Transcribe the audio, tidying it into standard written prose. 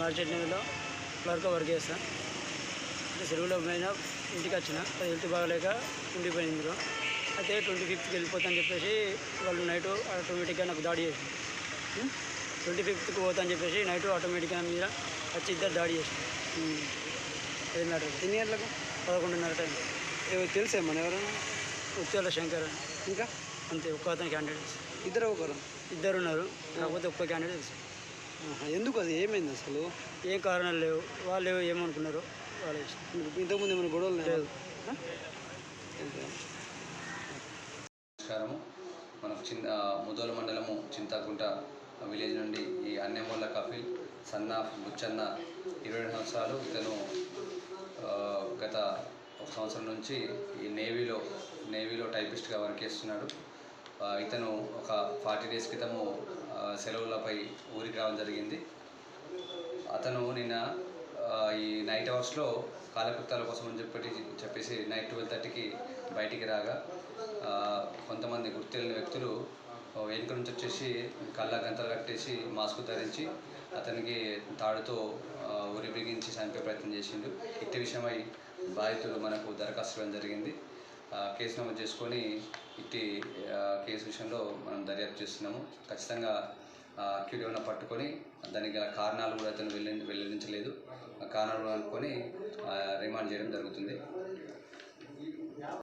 Market నెలలో క్లర్క్గా work చేస్తాను. సెలవులో పోయినా ఇంటికి వచ్చిన హెల్త్ బాగలేక ఉండిపోయింది ఇందులో. అయితే 25కి వెళ్ళిపోతా అని చెప్పేసి వాళ్ళు నైట్ ఆటోమేటిక్గా నాకు దాడి చేసి 25కి పోతా అని చెప్పేసి నైట్ ఆటోమేటిక్గా మీద వచ్చి ఇద్దరు దాడి చేసి ఎన్ని గంటలకు 11:30 టైం. తెలుసేమన్నా ఎవరైనా? ఉత్యాల శంకర్ ఇంకా అంతే, ఒక్క అతని క్యాండిడేట్స్. ఇద్దరు ఉన్నారు, కాకపోతే ఒక్క క్యాండిడేట్ తెలుసు. ఎందుకు అది ఏమైంది అసలు? ఏం కారణాలు లేవు, వాళ్ళు ఏమనుకున్నారు వాళ్ళు. ఇంతకుముందు ఏమైనా గొడవలు లేదు? నమస్కారము. మనకు ముదోల్ మండలము చింతాకుంట విలేజ్ నుండి ఈ అన్నెమొల్ల కపిల్ సన్నాఫ్ బుచ్చన్న 22 సంవత్సరాలు. ఇతను గత 1 సంవత్సరం నుంచి ఈ నేవీలో టైపిస్ట్గా వర్క్ చేస్తున్నాడు. ఇతను ఒక 40 డేస్ క్రితము సెలవులపై ఊరికి రావడం జరిగింది. అతను నిన్న ఈ నైట్ అవర్స్లో కాలకృత్యాల కోసం అని చెప్పేసి నైట్ 12:30కి బయటికి రాగా కొంతమంది గుర్తు తెలియని వ్యక్తులు వెనుక నుంచి వచ్చేసి కళ్ళ గంతలు కట్టేసి మాస్క్ ధరించి అతనికి తాడుతో ఉరి బిగించి చంపే ప్రయత్నం చేసిండు. ఇట్టి విషయమై బాధితులు మనకు దరఖాస్తు ఇవ్వడం జరిగింది. కేసు నమోదు చేసుకొని ఇట్టి కేసు విషయంలో మనం దర్యాప్తు చేస్తున్నాము. ఖచ్చితంగా అక్యూట్ ఏమైనా పట్టుకొని దానికి గల కారణాలు కూడా అతను వెల్లడించలేదు. ఆ కారణాలు అనుకొని రిమాండ్ చేయడం జరుగుతుంది.